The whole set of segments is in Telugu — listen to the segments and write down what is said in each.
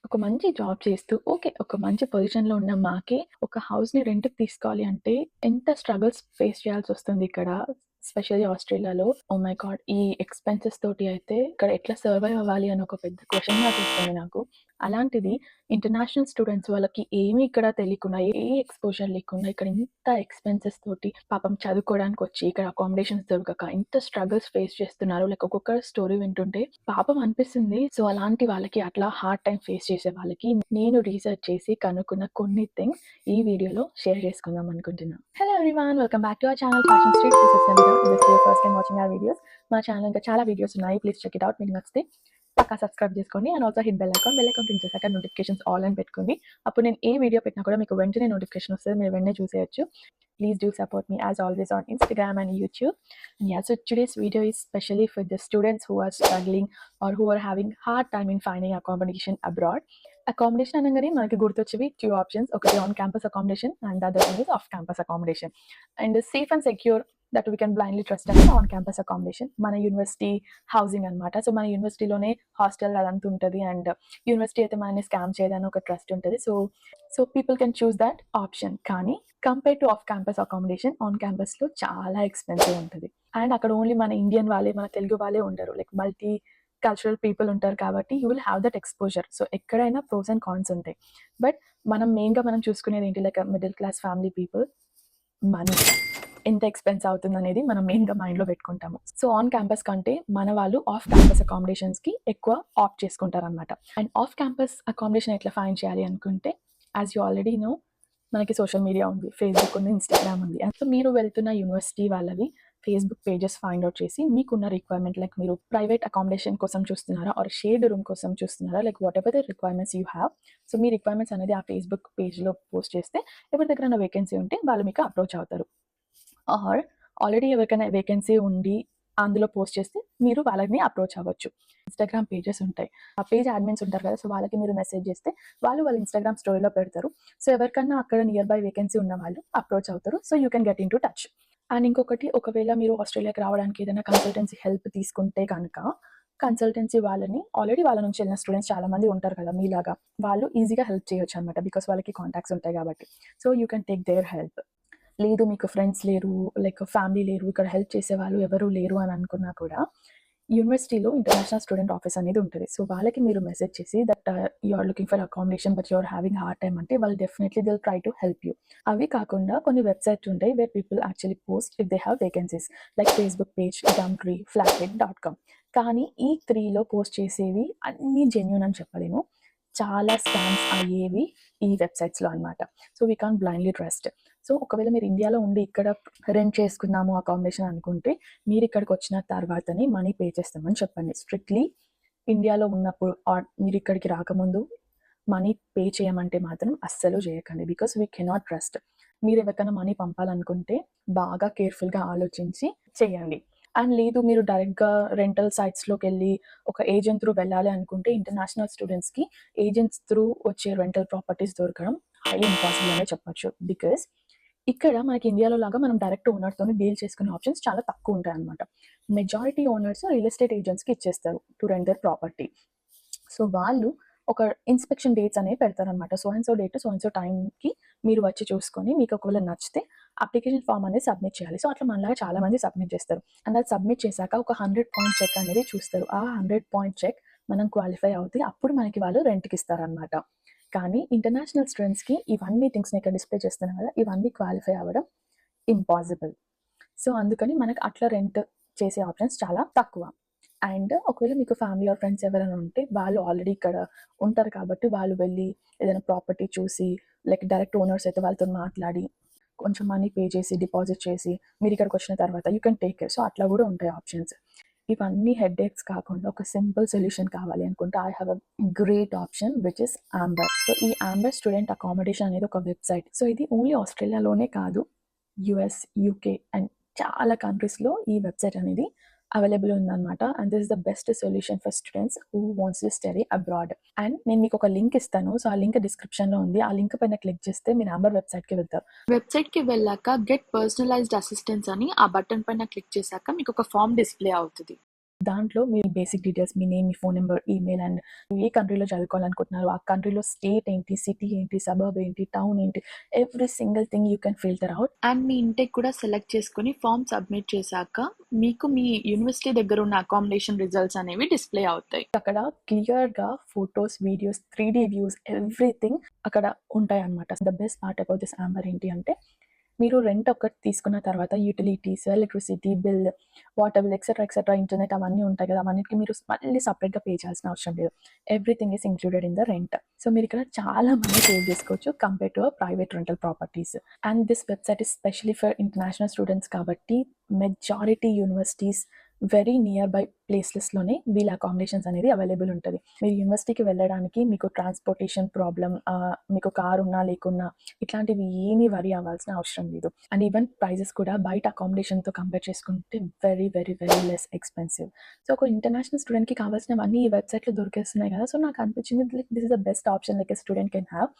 ఒక మంచి జాబ్ చేస్తూ ఓకే. ఒక మంచి పొజిషన్‌లో ఉన్న మాకే ఒక హౌస్‌ని రెంట్‌కి తీసుకోవాలి అంటే ఎంత స్ట్రగుల్స్ ఫేస్ చేయాల్సొస్తుంది ఇక్కడ. ఎస్పెషల్లీ ఆస్ట్రేలియాలో. Oh my God! ఈ ఎక్స్‌పెన్సెస్ తోటి అయితే ఇక్కడ ఎట్లా సర్వైవ్ అవ్వాలి అని ఒక పెద్ద క్వెషన్ మార్క్ వస్తుంది నాకు. అలాంటిది ఇంటర్నేషనల్ స్టూడెంట్స్ వాళ్ళకి ఏమీ ఇక్కడ తెలియకుండా, ఏ ఎక్స్‌పోజర్ లేకుండా ఇక్కడ ఇంత ఎక్స్‌పెన్సెస్ తోటి పాపం చదువుకోవడానికొచ్చి ఇక్కడ అకామిడేషన్స్ దొరకక ఇంత స్ట్రగుల్స్ ఫేస్ చేస్తున్నారు. లైక్ ఒక్కొక్కరి స్టోరీ వింటుంటే పాపం అనిపిస్తుంది. సో, అలాంటి వాళ్ళకి అట్లా హార్డ్ టైమ్ ఫేస్ చేసే వాళ్ళకి నేను రీసెర్చ్ చేసి కనుక్కున్న కొన్ని థింగ్స్ ఈ వీడియోలో షేర్ చేసుకుందాం అనుకుంటున్నా. Hello everyone! Welcome back to our channel fashion street. This is Namitha. If this is your first time watching our videos, మా ఛానల్ ఇంకా చాలా వీడియోస్ ఉన్నాయి. Please check it out. మీకు నచ్చితే పక్కా సబ్స్క్రైబ్ చేసుకోండి and also hit bell icon. Bell icon click చేశాక నోటిఫికేషన్స్ ఆల్ అని పెట్టుకోండి. అప్పుడు నేను ఏ వీడియో పెట్టినా కూడా మీకు వెంటనే నోటిఫికేషన్ వస్తది. మీరు వెంటనే చూసేయొచ్చు. Please do support me as always on Instagram and YouTube. And yeah, so today's video is specially for the students who are struggling or who are having hard time in finding accommodation abroad. Accommodation అనగానే మనకి గుర్తొచ్చేవి 2 ఆప్షన్స్. ఒకటి on campus accommodation and the other one is of campus accommodation. And safe and secure that we can blindly trust అనేది ఆన్ క్యాంపస్ అకామిడేషన్. మన యూనివర్సిటీ హౌసింగ్ అనమాట. సో మన యూనివర్సిటీలోనే హాస్టల్ అదంతా ఉంటుంది అండ్ యూనివర్సిటీ అయితే మనల్ని స్కామ్ చేయదని ఒక ట్రస్ట్ ఉంటుంది. So people can choose that option. కానీ compare to off campus accommodation, on క్యాంపస్లో చాలా ఎక్స్పెన్సివ్ ఉంటుంది. అండ్ అక్కడ ఓన్లీ మన ఇండియన్ వాళ్ళే, మన తెలుగు వాళ్ళే ఉండరు. లైక్ మల్టీ కల్చరల్ పీపుల్ ఉంటారు కాబట్టి you will have that exposure. So ఎక్కడైనా ప్రోస్ అండ్ కాన్స్ ఉంటాయి. బట్ మనం చూసుకునేది ఏంటి, like middle class family people money ఎంత ఎక్స్పెన్స్ అవుతుంది అనేది మనం మెయిన్గా మైండ్లో పెట్టుకుంటాము. సో ఆన్ క్యాంపస్ కంటే మన వాళ్ళు ఆఫ్ క్యాంపస్ అకామిడేషన్స్కి ఎక్కువ ఆప్ట్ చేసుకుంటారు అనమాట. అండ్ ఆఫ్ క్యాంపస్ అకామిడేషన్ ఎట్లా ఫైండ్ చేయాలి అనుకుంటే, యాజ్ యూ ఆల్రెడీ నో, మనకి సోషల్ మీడియా ఉంది, ఫేస్బుక్ ఉంది, ఇన్స్టాగ్రామ్ ఉంది. సో మీరు వెళ్తున్న యూనివర్సిటీ వాళ్ళవి ఫేస్బుక్ పేజెస్ ఫైండ్ అవుట్ చేసి మీకున్న రిక్వైర్మెంట్, లైక్ మీరు ప్రైవేట్ అకామిడేషన్ కోసం చూస్తున్నారా ఆర్ షేర్డ్ రూమ్ కోసం చూస్తున్నారా, like what ever the requirements you have. So me requirements అనేది ఆ ఫేస్బుక్ పేజ్లో పోస్ట్ చేస్తే ఎవరి దగ్గర వేకెన్సీ ఉంటే వాళ్ళు మీకు అప్రోచ్ అవుతారు. ఆర్ ఆల్రెడీ ఎవరికైనా వేకెన్సీ ఉండి అందులో పోస్ట్ చేస్తే మీరు వాళ్ళని అప్రోచ్ అవ్వచ్చు. ఇన్స్టాగ్రామ్ పేజెస్ ఉంటాయి, ఆ పేజ్ అడ్మిన్స్ ఉంటారు కదా, సో వాళ్ళకి మీరు మెసేజ్ చేస్తే వాళ్ళ ఇన్స్టాగ్రామ్ స్టోరీలో పెడతారు. సో ఎవరికన్నా అక్కడ నియర్ బై వేకెన్సీ ఉన్న వాళ్ళు అప్రోచ్ అవుతారు. So you can get in to touch. And ఇంకొకటి, ఒకవేళ మీరు ఆస్ట్రేలియాకి రావడానికి ఏదైనా కన్సల్టెన్సీ హెల్ప్ తీసుకుంటే కనుక కన్సల్టెన్సీ వాళ్ళని, ఆల్రెడీ వాళ్ళ నుంచి వెళ్ళిన స్టూడెంట్స్ చాలా మంది ఉంటారు కదా మీలాగా, వాళ్ళు ఈజీగా హెల్ప్ చేయొచ్చు అనమాట. బికాస్ వాళ్ళకి కాంటాక్ట్స్ ఉంటాయి కాబట్టి. So you can take their help. లేదు మీకు ఫ్రెండ్స్ లేరు, లైక్ ఫ్యామిలీ లేరు, ఇక్కడ హెల్ప్ చేసేవాళ్ళు ఎవరు లేరు అని అనుకున్నా కూడా యూనివర్సిటీలో ఇంటర్నేషనల్ స్టూడెంట్ ఆఫీస్ అనేది ఉంటుంది. సో వాళ్ళకి మీరు మెసేజ్ చేసి that you are looking for accommodation but you are having hard time అంటే వాళ్ళు definitely will try to help you. అవి కాకుండా కొన్ని వెబ్సైట్స్ ఉంటాయి where people actually post if they have vacancies, like Facebook page, Gumtree, flathead.com. కానీ ఈ 3లో పోస్ట్ చేసేవి అన్నీ జెన్యూన్ అని చెప్పలేము. చాలా స్కామ్స్ అయ్యేవి ఈ వెబ్సైట్స్లో అనమాట. So we can't blindly trust. So ఒకవేళ మీరు ఇండియాలో ఉండి ఇక్కడ రెంట్ చేసుకుందాము అకామిడేషన్ అనుకుంటే, మీరు ఇక్కడికి వచ్చిన తర్వాతనే మనీ పే చేస్తామని చెప్పండి. స్ట్రిక్ట్లీ ఇండియాలో ఉన్నప్పుడు ఆర్ మీరు ఇక్కడికి రాకముందు మనీ పే చేయమంటే మాత్రం అస్సలు చేయకండి. Because we cannot trust. మీరు ఎవరికైనా మనీ పంపాలనుకుంటే బాగా కేర్ఫుల్గా ఆలోచించి చేయండి. అండ్ లేదు మీరు డైరెక్ట్గా రెంటల్ సైట్స్లోకి వెళ్ళి ఒక ఏజెంట్ త్రూ వెళ్ళాలి అనుకుంటే, ఇంటర్నేషనల్ స్టూడెంట్స్కి ఏజెంట్స్ త్రూ వచ్చే రెంటల్ ప్రాపర్టీస్ దొరకడం హైలీ ఇంపాసిబుల్ అనే చెప్పొచ్చు. బికాస్ ఇక్కడ మనకి ఇండియాలో లాగా మనం డైరెక్ట్ ఓనర్తో డీల్ చేసుకునే ఆప్షన్స్ చాలా తక్కువ ఉంటాయి అనమాట. మెజారిటీ ఓనర్స్ రియల్ ఎస్టేట్ ఏజెంట్స్కి ఇచ్చేస్తారు to rent their property. So వాళ్ళు ఒక ఇన్స్పెక్షన్ డేట్స్ అనేవి పెడతారనమాట. So and so date, so and so టైంకి మీరు వచ్చి చూసుకొని మీకు ఒకవేళ నచ్చితే అప్లికేషన్ ఫామ్ అనేది సబ్మిట్ చేయాలి. సో అట్లా మనలాగా చాలా మంది సబ్మిట్ చేస్తారు. అండ్ అది సబ్మిట్ చేశాక ఒక 100 పాయింట్ చెక్ అనేది చూస్తారు. ఆ 100 పాయింట్ చెక్ మనం క్వాలిఫై అవుతే అప్పుడు మనకి వాళ్ళు రెంట్కి ఇస్తారనమాట. కానీ ఇంటర్నేషనల్ స్టూడెంట్స్కి ఇవన్నీ థింగ్స్ ఇక్కడ డిస్ప్లే చేస్తున్నాం కదా, ఇవన్నీ క్వాలిఫై అవ్వడం ఇంపాసిబుల్. సో అందుకని మనకు అట్లా రెంట్ చేసే ఆప్షన్స్ చాలా తక్కువ. అండ్ ఒకవేళ మీకు ఫ్యామిలీ ఆర్ ఫ్రెండ్స్ ఎవరైనా ఉంటే వాళ్ళు ఆల్రెడీ ఇక్కడ ఉంటారు కాబట్టి వాళ్ళు వెళ్ళి ఏదైనా ప్రాపర్టీ చూసి, లైక్ డైరెక్ట్ ఓనర్స్ అయితే వాళ్ళతో మాట్లాడి కొంచెం మనీ పే చేసి డిపాజిట్ చేసి మీరు ఇక్కడికి వచ్చిన తర్వాత you can take care. So అట్లా కూడా ఉంటాయి ఆప్షన్స్. ఇవన్నీ హెడ్ఏక్స్ కాకుండా ఒక సింపుల్ సొల్యూషన్ కావాలి అనుకుంటే I have a great option which is amber. So ఈ ఆంబర్ స్టూడెంట్ అకామిడేషన్ అనేది ఒక వెబ్సైట్. సో ఇది ఓన్లీ ఆస్ట్రేలియాలోనే కాదు, యుఎస్, యూకే అండ్ చాలా కంట్రీస్లో ఈ వెబ్సైట్ అనేది అవైలబుల్ ఉందన్నమాట. And this is the best solution for students who wants to study abroad. And నేను మీకు ఒక లింక్ ఇస్తాను. సో ఆ లింక్ డిస్క్రిప్షన్లో ఉంది. ఆ లింక్ పైన క్లిక్ చేస్తే మీరు ఆంబర్ వెబ్సైట్కి వెళ్తారు. వెబ్సైట్కి వెళ్ళాక గెట్ పర్సనలైజ్డ్ అసిస్టెన్స్ అని ఆ బటన్ పైన క్లిక్ చేశాక మీకు ఒక ఫామ్ డిస్ప్లే అవుతుంది. దాంట్లో మీ బేసిక్ డీటెయిల్స్, మీ నేమ్, మీ ఫోన్ నెంబర్, ఈమెయిల్ అండ్ ఏ కంట్రీలో చదువుకోవాలనుకుంటున్నారు, ఆ కంట్రీలో స్టేట్ ఏంటి, సిటీ ఏంటి, సబర్బ్ ఏంటి, టౌన్ ఏంటి, every single thing you can filter out. And me intake కూడా సెలెక్ట్ చేసుకొని ఫామ్ సబ్మిట్ చేశాక మీకు మీ యూనివర్సిటీ దగ్గర ఉన్న అకామిడేషన్ రిజల్ట్స్ అనేవి డిస్ప్లే అవుతాయి. అక్కడ క్లియర్గా photos, videos, 3D views, everything అక్కడ ఉంటాయి అన్నమాట. The best part about this amber ఏంటి అంటే, మీరు రెంట్ ఒకటి తీసుకున్న తర్వాత utilities, electricity bill, water bill, etcetera internet అవన్నీ ఉంటాయి కదా, అవన్నిటికి మీరు మళ్ళీ సపరేట్గా పే చేయాల్సిన అవసరం లేదు. Everything is included in the rent. So మీరు ఇక్కడ చాలా మనీ సేవ్ చేసుకోవచ్చు compare to private rental properties. And this website is specially for international students కాబట్టి majority universities very near by ప్లేసెస్లోనే వీళ్ళ అకామిడేషన్స్ అనేది అవైలబుల్ ఉంటుంది. మీరు యూనివర్సిటీకి వెళ్ళడానికి మీకు ట్రాన్స్పోర్టేషన్ ప్రాబ్లం, మీకు కారు ఉన్నా లేకున్నా ఇట్లాంటివి ఏమీ వరి అవ్వాల్సిన అవసరం లేదు. అండ్ ఈవెన్ ప్రైజెస్ కూడా బయట అకామిడేషన్తో కంపేర్ చేసుకుంటే very very very less expensive. So ఒక ఇంటర్నేషనల్ స్టూడెంట్కి కావాల్సినవన్నీ ఈ వెబ్సైట్లో దొరికేస్తున్నాయి కదా. సో నాకు అనిపించింది like this is the best option like a student can have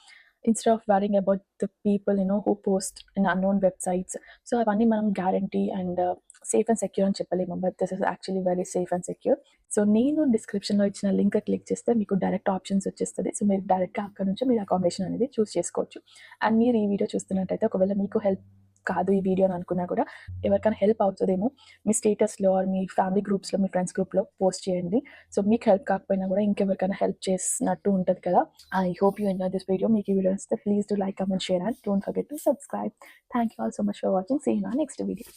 instead of worrying about the people who post in unknown websites. So అవన్నీ మనం guarantee and safe and secure అని చెప్పలేము, but this is actually very safe and secure. So నేను డిస్క్రిప్షన్లో ఇచ్చిన లింక్ క్లిక్ చేస్తే మీకు డైరెక్ట్ ఆప్షన్స్ వచ్చేస్తుంది. సో మీరు డైరెక్ట్గా అక్కడ నుంచి మీరు అకామిడేషన్ అనేది చూస్ చేసుకోవచ్చు. అండ్ మీరు ఈ వీడియో చూస్తున్నట్టయితే ఒకవేళ మీకు హెల్ప్ కాదు ఈ వీడియో అని అనుకున్నా కూడా ఎవరికైనా హెల్ప్ అవుతుందేమో మీ స్టేటస్లో ఆర్ మీ ఫ్యామిలీ గ్రూప్స్లో, మీ ఫ్రెండ్స్ గ్రూప్లో పోస్ట్ చేయండి. సో మీకు హెల్ప్ కాకపోయినా కూడా ఇంకెవరికైనా హెల్ప్ చేసినట్టు ఉంటుంది కదా. I hope you enjoy this video. మీకు ఈ వీడియో నచ్చితే please do like, comment, share and don't forget to subscribe. Thank you all so much for watching. See you in our next video.